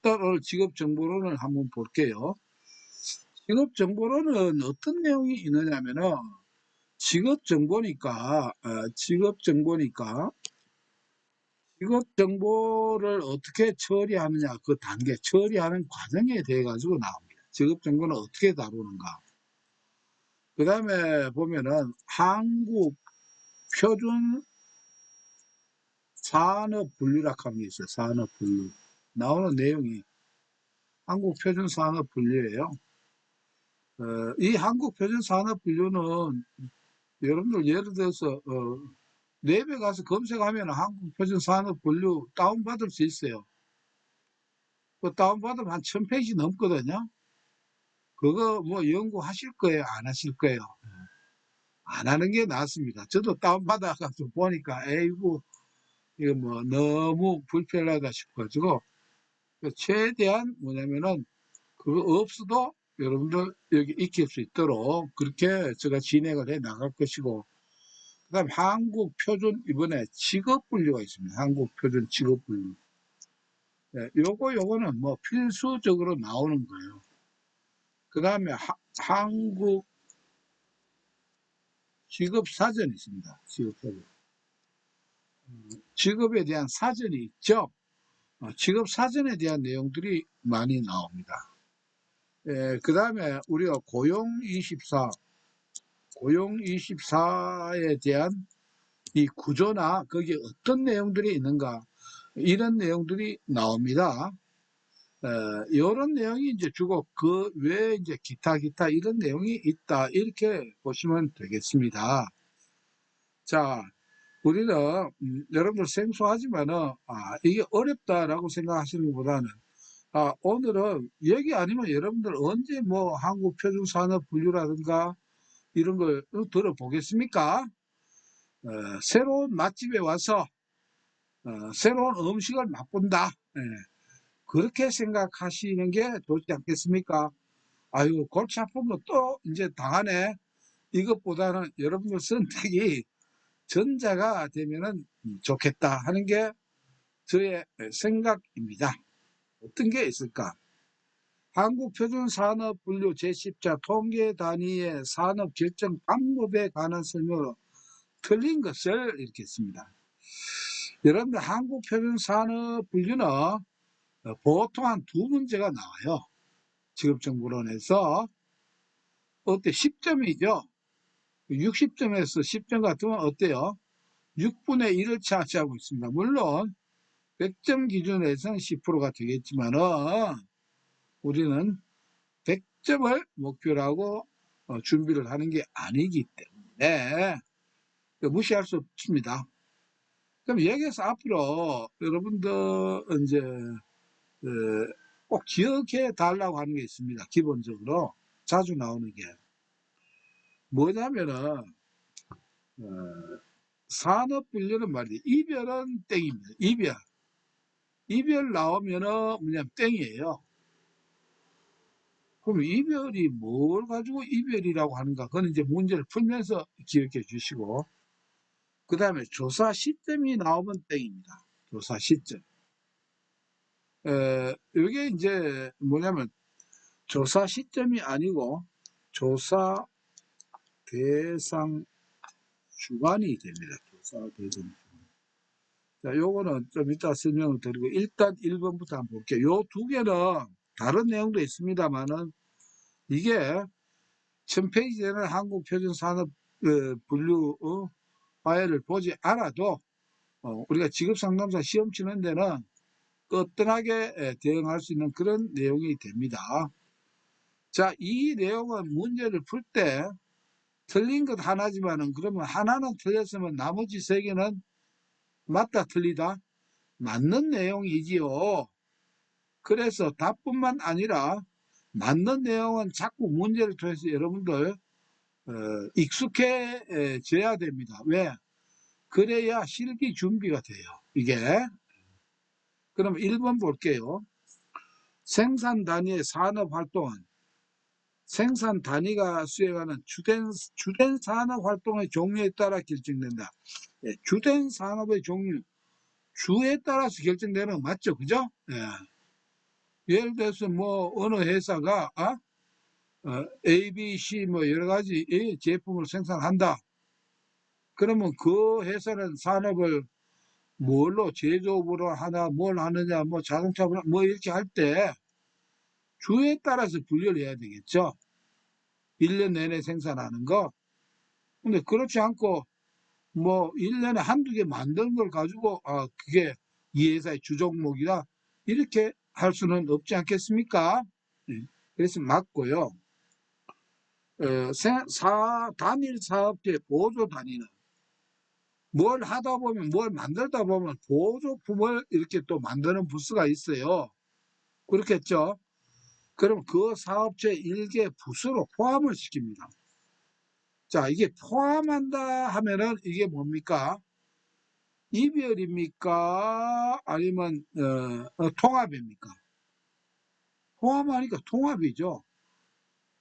오늘 직업정보론을 한번 볼게요. 직업정보론은 어떤 내용이 있느냐면은 직업정보니까 직업정보를 어떻게 처리하느냐, 그 단계 처리하는 과정에 대해 가지고 나옵니다. 직업정보는 어떻게 다루는가. 그 다음에 보면은 한국 표준 산업분류라고 하는 게 있어요. 산업분류 나오는 내용이 한국 표준 산업분류예요. 이 한국 표준 산업분류는 여러분들 예를 들어서 랩에 가서 검색하면 한국 표준 산업분류 다운받을 수 있어요. 그 다운받으면 한 1000페이지 넘거든요. 그거 뭐 연구하실 거예요? 안 하실 거예요? 안 하는 게 낫습니다. 저도 다운받아가지고 보니까 에이구 이거 뭐 너무 불편하다 싶어가지고 최대한 뭐냐면은 그거 없어도 여러분들 여기 익힐 수 있도록 그렇게 제가 진행을 해 나갈 것이고, 그 다음 한국 표준 이번에 직업 분류가 있습니다. 한국 표준 직업 분류. 네, 요거는 뭐 필수적으로 나오는 거예요. 그 다음에 한국 직업 사전이 있습니다. 직업 사전. 직업에 대한 사전이 있죠. 직업 사전에 대한 내용들이 많이 나옵니다. 그 다음에 우리가 고용24에 대한 이 구조나 거기에 어떤 내용들이 있는가, 이런 내용들이 나옵니다. 이런 내용이 이제 주고 그 외에 이제 기타 이런 내용이 있다, 이렇게 보시면 되겠습니다. 자, 우리는 여러분들 생소하지만은 이게 어렵다라고 생각하시는 것보다는 오늘은 얘기 아니면 여러분들 언제 뭐 한국 표준 산업 분류라든가 이런 걸 들어보겠습니까? 새로운 맛집에 와서 새로운 음식을 맛본다. 그렇게 생각하시는 게 좋지 않겠습니까? 아유, 골치 아프면 또 이제 당하네. 이것보다는 여러분들 선택이 전자가 되면은 좋겠다 하는 게 저의 생각입니다. 어떤 게 있을까? 한국표준산업분류 제10자 통계 단위의 산업 결정 방법에 관한 설명으로 틀린 것을 이렇게 씁니다. 여러분들 한국표준산업분류는 보통 한 두 문제가 나와요. 직업정보론에서. 어때? 10점이죠. 60점에서 10점 같으면 어때요? 6분의 1을 차지하고 있습니다. 물론 100점 기준에서는 10%가 되겠지만은 우리는 100점을 목표로 하고 준비를 하는 게 아니기 때문에 무시할 수 없습니다. 그럼 여기에서 앞으로 여러분들 이제 꼭 기억해 달라고 하는 게 있습니다. 기본적으로 자주 나오는 게 뭐냐면은 산업분류는 말이에요. 이별은 땡입니다. 이별 나오면은 그냥 땡이에요. 그럼 이별이 뭘 가지고 이별이라고 하는가? 그건 이제 문제를 풀면서 기억해 주시고, 그 다음에 조사 시점이 나오면 땡입니다. 조사 시점. 이게 이제 뭐냐면 조사 시점이 아니고 조사 대상 주관이 됩니다. 조사 대상 주관. 자, 요거는 좀 이따 설명을 드리고, 일단 1번부터 한번 볼게요. 요 두 개는 다른 내용도 있습니다만은 이게 1000페이지 되는 한국 표준 산업 분류 파일을 보지 않아도 우리가 직업 상담사 시험 치는 데는 거뜬하게 대응할 수 있는 그런 내용이 됩니다. 자, 이 내용은 문제를 풀 때 틀린 것 하나지만은 그러면 하나는 틀렸으면 나머지 세 개는 맞다 틀리다 맞는 내용이지요. 그래서 답뿐만 아니라 맞는 내용은 자꾸 문제를 통해서 여러분들 익숙해져야 됩니다. 왜? 그래야 실기 준비가 돼요. 이게. 그럼 1번 볼게요. 생산 단위의 산업 활동은 생산 단위가 수행하는 주된 산업 활동의 종류에 따라 결정된다. 주된 산업의 종류, 주에 따라서 결정되는 거 맞죠? 그죠? 예. 예를 들어서 뭐 어느 회사가 A, B, C 뭐 여러 가지 제품을 생산한다. 그러면 그 회사는 산업을 뭘로 제조업으로 하나 뭘 하느냐 뭐 자동차 뭐 이렇게 할 때 주에 따라서 분류를 해야 되겠죠. 1년 내내 생산하는 거. 근데 그렇지 않고 뭐 1년에 한두 개 만든 걸 가지고 그게 이 회사의 주종목이다 이렇게 할 수는 없지 않겠습니까? 네. 그래서 맞고요. 단일 사업체 보조 단위는 뭘 하다 보면 뭘 만들다 보면 보조품을 이렇게 또 만드는 부스가 있어요. 그렇겠죠? 그럼 그 사업체 일개 부스로 포함을 시킵니다. 자, 이게 포함한다 하면은 이게 뭡니까? 이별입니까? 아니면 통합입니까? 포함하니까 통합이죠.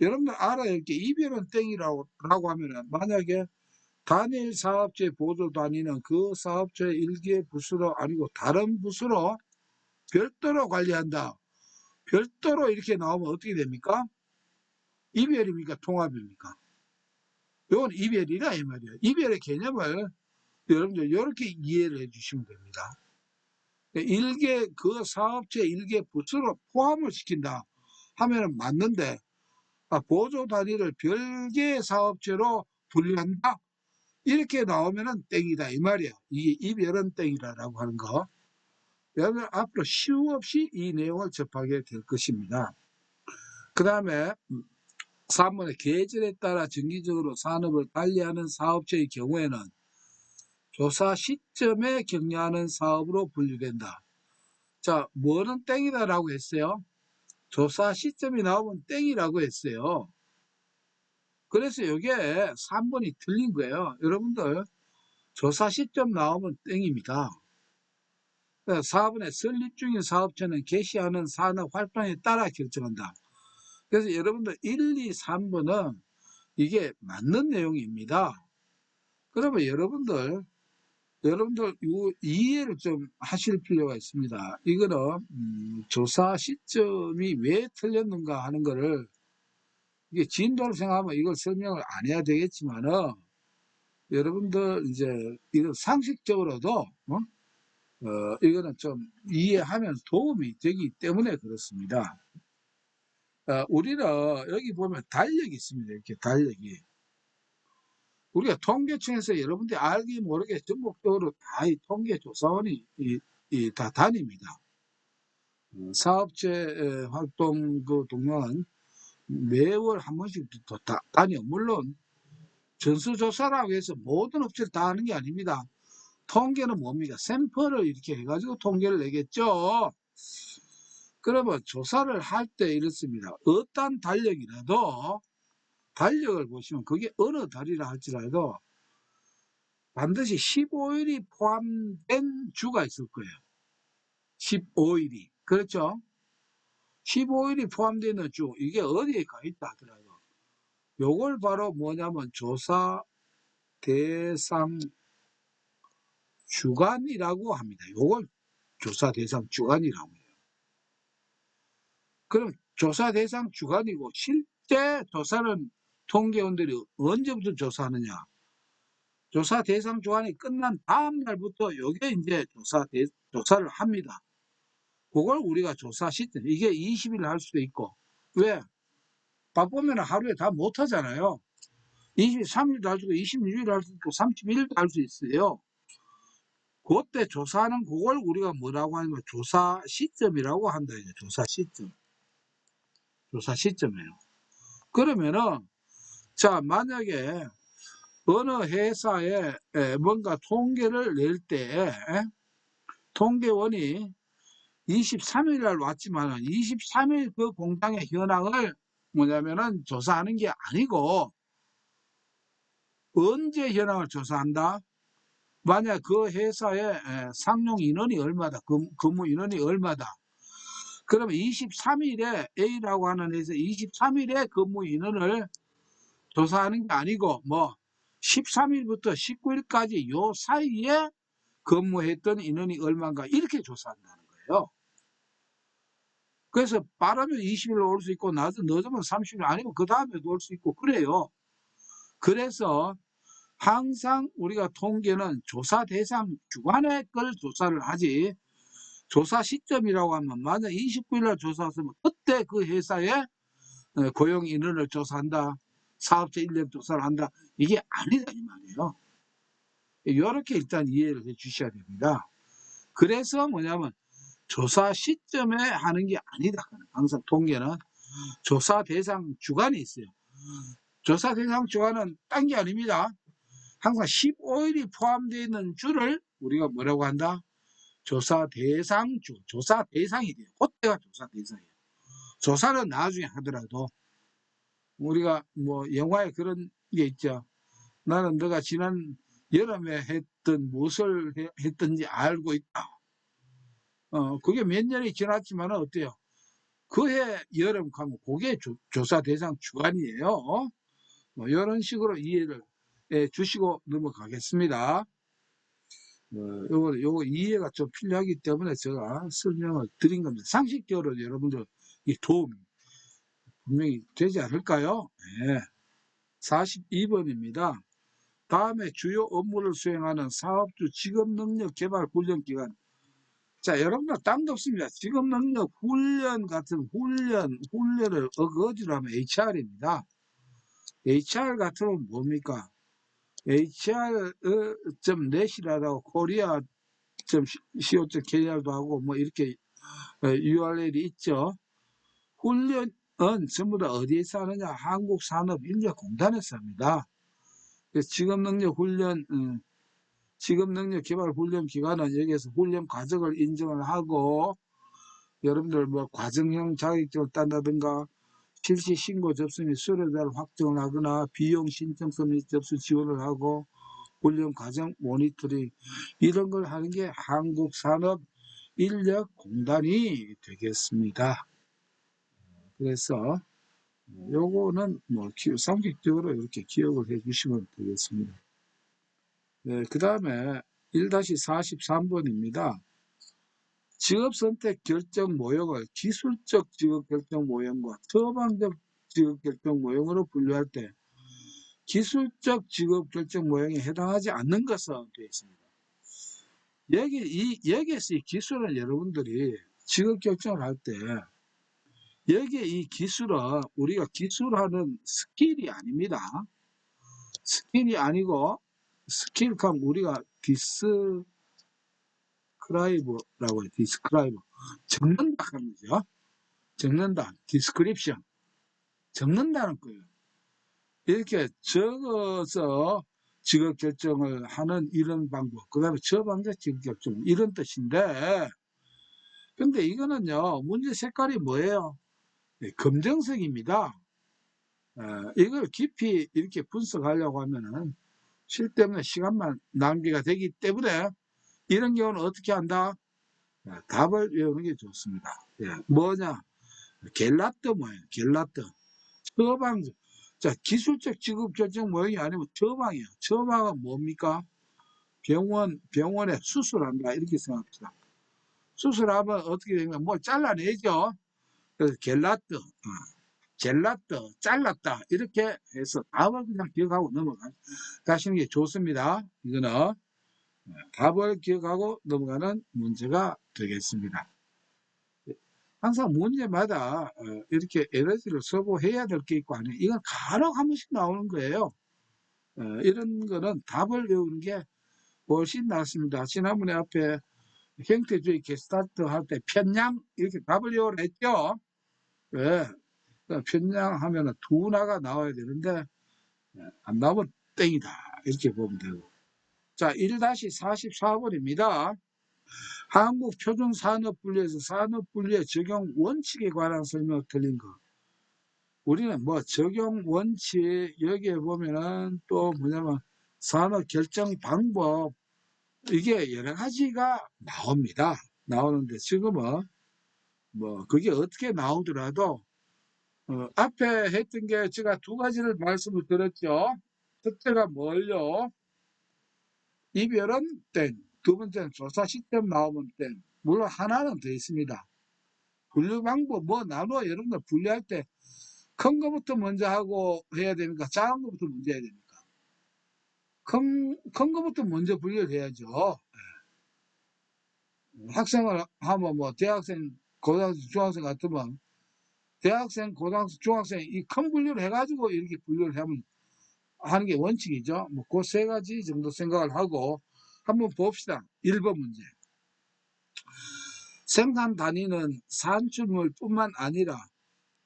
여러분들 알아야 할 게 이별은 땡이라고 하면은 만약에 단일 사업체 보조 단위는 그 사업체 일개 부수로 아니고 다른 부수로 별도로 관리한다. 별도로 이렇게 나오면 어떻게 됩니까? 이별입니까? 통합입니까? 이건 이별이라 이 말이에요. 이별의 개념을 여러분들 이렇게 이해를 해주시면 됩니다. 그 사업체 일개 부수로 포함을 시킨다 하면은 맞는데 보조 단위를 별개 사업체로 분류한다 이렇게 나오면은 땡이다 이 말이에요. 이게 이별은 땡이다라고 하는 거. 여러분 앞으로 시우 없이 이 내용을 접하게 될 것입니다. 그 다음에 3번의 계절에 따라 정기적으로 산업을 관리하는 사업체의 경우에는 조사 시점에 격려하는 사업으로 분류된다. 자, 뭐는 땡이다라고 했어요? 조사 시점이 나오면 땡이라고 했어요. 그래서 이게 3번이 틀린 거예요. 여러분들 조사 시점 나오면 땡입니다. 4번에 설립 중인 사업체는 개시하는 산업 활동에 따라 결정한다. 그래서 여러분들 1, 2, 3번은 이게 맞는 내용입니다. 그러면 여러분들 이해를 좀 하실 필요가 있습니다. 이거는 조사 시점이 왜 틀렸는가 하는 거를 이게 진도를 생각하면 이걸 설명을 안 해야 되겠지만은 여러분들 이제 이런 상식적으로도 이거는 좀 이해하면 도움이 되기 때문에 그렇습니다. 우리는 여기 보면 달력이 있습니다. 이렇게 달력이. 우리가 통계청에서 여러분들이 알기 모르게 전국적으로 다 이 통계조사원이 다 다닙니다. 사업체 활동 그 동안 매월 한 번씩 다 다녀. 물론 전수조사라고 해서 모든 업체를 다 하는 게 아닙니다. 통계는 뭡니까? 샘플을 이렇게 해가지고 통계를 내겠죠. 그러면 조사를 할 때 이렇습니다. 어떤 달력이라도 달력을 보시면 그게 어느 달이라 할지라도 반드시 15일이 포함된 주가 있을 거예요. 15일이. 그렇죠? 15일이 포함되는 주, 이게 어디에 가 있다 하더라도 요걸 바로 뭐냐면 조사 대상 주간이라고 합니다. 요걸 조사 대상 주간이라고 해요. 그럼 조사 대상 주간이고 실제 조사는 통계원들이 언제부터 조사하느냐? 조사 대상 주간이 끝난 다음 날부터 요게 이제 조사를 합니다. 그걸 우리가 조사 시점, 이게 20일 할 수도 있고, 왜? 바쁘면 하루에 다 못 하잖아요. 23일도 할 수 있고, 26일도 할 수 있고, 31일도 할 수 있어요. 그때 조사하는 그걸 우리가 뭐라고 하는 거 조사 시점이라고 한다. 이제 조사 시점. 조사 시점이에요. 그러면은, 자, 만약에 어느 회사에 뭔가 통계를 낼 때, 통계원이 23일 날 왔지만 23일 그 공장의 현황을 뭐냐면은 조사하는 게 아니고 언제 현황을 조사한다? 만약 그 회사의 상용 인원이 얼마다, 근무 인원이 얼마다. 그러면 23일에 A라고 하는 회사 23일에 근무 인원을 조사하는 게 아니고 뭐 13일부터 19일까지 요 사이에 근무했던 인원이 얼마인가 이렇게 조사한다는 거예요. 그래서 빠르면 20일로 올 수 있고 늦으면 30일 아니면 그 다음에도 올 수 있고 그래요. 그래서 항상 우리가 통계는 조사 대상 주간의 걸 조사를 하지, 조사 시점이라고 하면 만약 29일 날 조사했으면 그때 그 회사에 고용 인원을 조사한다, 사업자 인력 조사를 한다, 이게 아니다 이 말이에요. 이렇게 일단 이해를 해 주셔야 됩니다. 그래서 뭐냐면 조사 시점에 하는 게 아니다. 항상 통계는 조사 대상 주간이 있어요. 조사 대상 주간은 딴 게 아닙니다. 항상 15일이 포함되어 있는 주를 우리가 뭐라고 한다? 조사 대상주, 조사 대상이 돼요. 그때가 조사 대상이에요. 조사는 나중에 하더라도 우리가 뭐 영화에 그런 게 있죠. 나는 너가 지난 여름에 했던 무엇을 했던지 알고 있다. 그게 몇 년이 지났지만 어때요? 그해 여름 가면 그게 조사 대상 주간이에요. 뭐 이런 식으로 이해를 주시고 넘어가겠습니다. 요거 이해가 좀 필요하기 때문에 제가 설명을 드린 겁니다. 상식적으로 여러분들 이 도움이 분명히 되지 않을까요? 네. 42번입니다. 다음에 주요 업무를 수행하는 사업주 직업능력 개발 훈련기관. 자, 여러분들 딴도 없습니다. 직업능력 훈련 같은 훈련을 어거지로 하면 HR입니다. HR 같으면 뭡니까? HR.net이라고 코리아.co.kr도 하고 뭐 이렇게 URL이 있죠. 훈련은 전부 다 어디에서 하느냐? 한국산업인력공단에서 합니다. 그래서 직업능력 개발 훈련 기관은 여기에서 훈련 과정을 인정을 하고 여러분들 뭐 과정형 자격증을 딴다든가 실시 신고 접수 및 수료자를 확정을 하거나 비용 신청서 및 접수 지원을 하고 훈련 과정 모니터링 이런 걸 하는 게 한국산업인력공단이 되겠습니다. 그래서 요거는 뭐 상식적으로 이렇게 기억을 해 주시면 되겠습니다. 네, 그 다음에 1-43번입니다. 직업선택 결정 모형을 기술적 직업결정 모형과 처방적 직업결정 모형으로 분류할 때 기술적 직업결정 모형에 해당하지 않는 것은 되어 있습니다. 여기에서 이 기술은 여러분들이 직업결정을 할 때 여기에 이 기술은 우리가 기술하는 스킬이 아닙니다. 스킬이 아니고 스킬감 우리가 디스크라이브라고 해요. 디스크라이브. 적는다 하는 거죠. 적는다. 디스크립션. 적는다는 거예요. 이렇게 적어서 직업 결정을 하는 이런 방법. 그 다음에 처방적 직업 결정. 이런 뜻인데, 근데 이거는요, 문제 색깔이 뭐예요? 네, 검정색입니다. 이걸 깊이 이렇게 분석하려고 하면은 실 때문에 시간만 낭비가 되기 때문에 이런 경우는 어떻게 한다? 답을 외우는 게 좋습니다. 예, 뭐냐? 겔라트 모양, 겔라트. 처방, 자, 기술적 직업 결정 모형이 아니면 처방이에요. 처방은 뭡니까? 병원에 수술한다. 이렇게 생각합시다. 수술하면 어떻게 되냐면, 뭐 잘라내죠? 그래서 젤라트, 잘랐다. 이렇게 해서 답을 그냥 기억하고 넘어가시는 게 좋습니다. 이거는 답을 기억하고 넘어가는 문제가 되겠습니다. 항상 문제마다 이렇게 에너지를 소모해야 될 게 있고 아니에요. 이건 간혹 한 번씩 나오는 거예요. 이런 거는 답을 외우는 게 훨씬 낫습니다. 지난번에 앞에 형태주의 게스타트 할 때 편냥 이렇게 답을 외우라 했죠. 왜? 편냥 하면은 두나가 나와야 되는데 안 나오면 땡이다. 이렇게 보면 되고. 자, 1-44번입니다. 한국표준산업분류에서 산업분류의 적용 원칙에 관한 설명 드린 거. 우리는 뭐 적용 원칙 여기에 보면은 또 뭐냐면 산업 결정 방법 이게 여러 가지가 나옵니다. 나오는데 지금은 뭐 그게 어떻게 나오더라도 앞에 했던 게 제가 두 가지를 말씀을 드렸죠. 첫째가 뭘요? 이별은 땡. 두 번째는 조사 시점 나오면 땡. 물론 하나는 더 있습니다. 분류 방법 뭐 나눠 여러분들 분류할 때 큰 거부터 먼저 하고 해야 됩니까? 작은 거부터 먼저 해야 됩니까? 큰 거부터 먼저 분류를 해야죠. 학생을 하면 뭐 대학생, 고등학생, 중학생 같으면 대학생, 고등학생, 중학생 이 큰 분류를 해가지고 이렇게 분류를 하는 게 원칙이죠. 뭐 그 세 가지 정도 생각을 하고 한번 봅시다. 1번 문제. 생산 단위는 산출물뿐만 아니라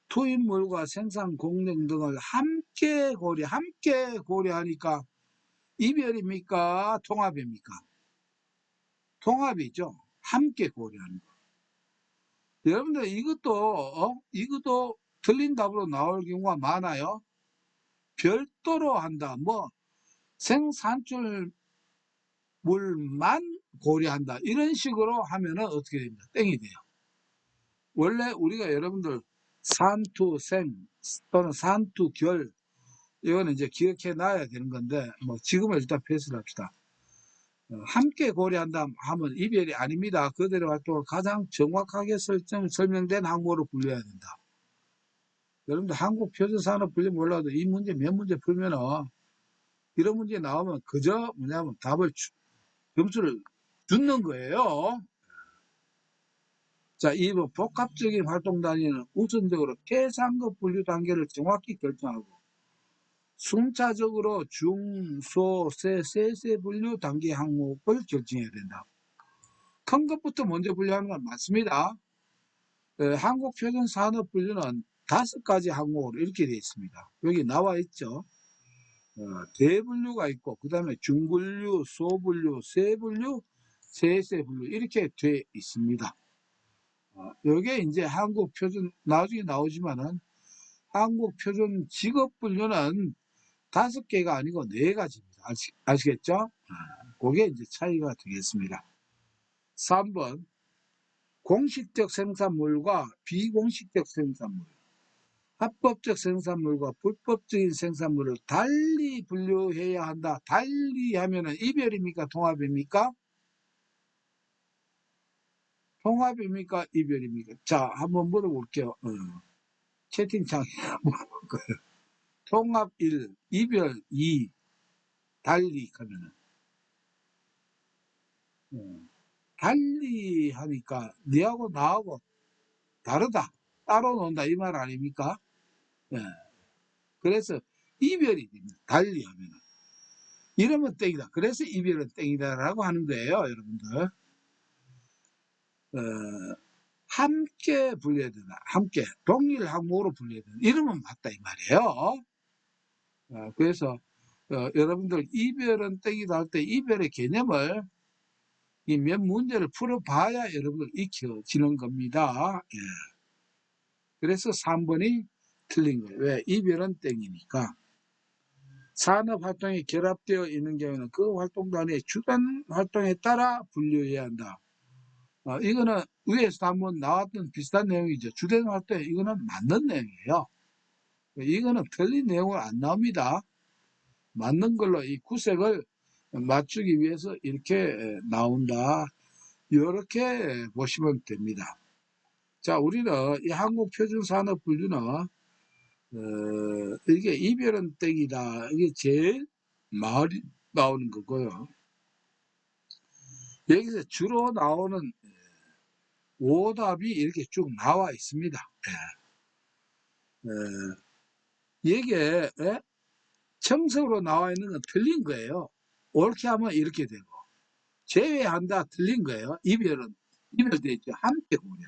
투입물과 생산 공정 등을 함께 고려하니까 이별입니까? 통합입니까? 통합이죠. 함께 고려하는 거. 여러분들 이것도 틀린 답으로 나올 경우가 많아요. 별도로 한다. 뭐 생산출물만 고려한다. 이런 식으로 하면은 어떻게 됩니까? 땡이 돼요. 원래 우리가 여러분들 산투생 또는 산투결 이거는 이제 기억해 놔야 되는 건데 뭐 지금은 일단 패스를 합시다. 함께 고려한다 하면 이별이 아닙니다. 그들의 활동을 가장 정확하게 설명된 항목으로 분류해야 된다. 여러분들 한국 표준산업 분류 몰라도 이 문제 몇 문제 풀면은 이런 문제 나오면 그저 뭐냐면 점수를 주는 거예요. 자, 2번 복합적인 활동 단위는 우선적으로 계산급 분류 단계를 정확히 결정하고 순차적으로 중, 소, 세 분류 단계 항목을 결정해야 된다. 큰 것부터 먼저 분류하는 건 맞습니다. 한국표준산업 분류는 5가지 항목으로 이렇게 되어 있습니다. 여기 나와 있죠. 대분류가 있고 그 다음에 중분류, 소분류, 세분류, 세세분류 이렇게 되어 있습니다. 여기에 이제 한국표준 나중에 나오지만은 한국표준 직업분류는 5개가 아니고 4가지입니다. 아시겠죠? 그게 이제 차이가 되겠습니다. 3번 공식적 생산물과 비공식적 생산물, 합법적 생산물과 불법적인 생산물을 달리 분류해야 한다. 달리 하면은 이별입니까? 통합입니까? 통합입니까? 이별입니까? 자, 한번 물어볼게요. 채팅창에 물어볼 거예요. 통합 1, 이별 2, 달리 하면은 달리 하니까 니하고 나하고 다르다. 따로 논다 이 말 아닙니까? 예. 그래서 이별이 됩니다. 달리 하면은. 이러면 땡이다. 그래서 이별은 땡이다라고 하는 거예요, 여러분들. 함께 분류해야 된다. 함께 동일 항목으로 분류해야 된다. 이러면 맞다 이 말이에요. 그래서 여러분들 이별은 땡이다 할 때 이별의 개념을 이 몇 문제를 풀어봐야 여러분들 익혀지는 겁니다. 예. 그래서 3번이 틀린 거예요. 왜? 이별은 땡이니까. 산업활동이 결합되어 있는 경우는 그 활동 단위의 주된 활동에 따라 분류해야 한다. 이거는 위에서 한번 나왔던 비슷한 내용이죠. 주된 활동 이거는 맞는 내용이에요. 이거는 틀린 내용은 안 나옵니다. 맞는 걸로 이 구색을 맞추기 위해서 이렇게 나온다. 이렇게 보시면 됩니다. 자, 우리는 이 한국표준산업분류는 이게 이별은 땡이다. 이게 제일 말이 나오는 거고요. 여기서 주로 나오는 오답이 이렇게 쭉 나와 있습니다. 이게 청석으로 나와 있는 건 틀린 거예요. 옳게 하면 이렇게 되고 제외한다 틀린 거예요. 이별돼 있죠. 함께 고려.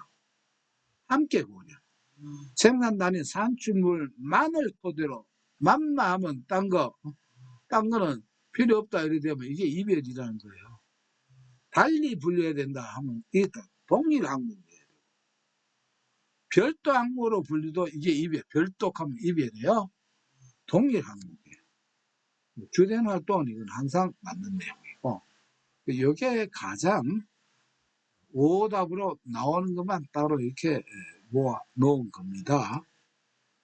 생산 단위 산출물만을 토대로 만마하면 딴 거는 필요 없다 이래 되면 이게 이별이라는 거예요. 달리 분류해야 된다 하면 이게 동일 항목이에요. 별도 항목으로 분류도 이게 이별, 별도하면 이별이에요. 동일 항목이에요. 주된 활동은 이건 항상 맞는 내용이고 이게 가장 오답으로 나오는 것만 따로 이렇게 모아 놓은 겁니다.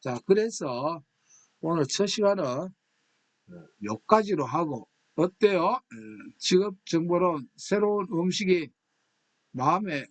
자, 그래서 오늘 첫 시간은 여기까지로 하고 어때요? 직업 정보론 새로운 음식이 마음에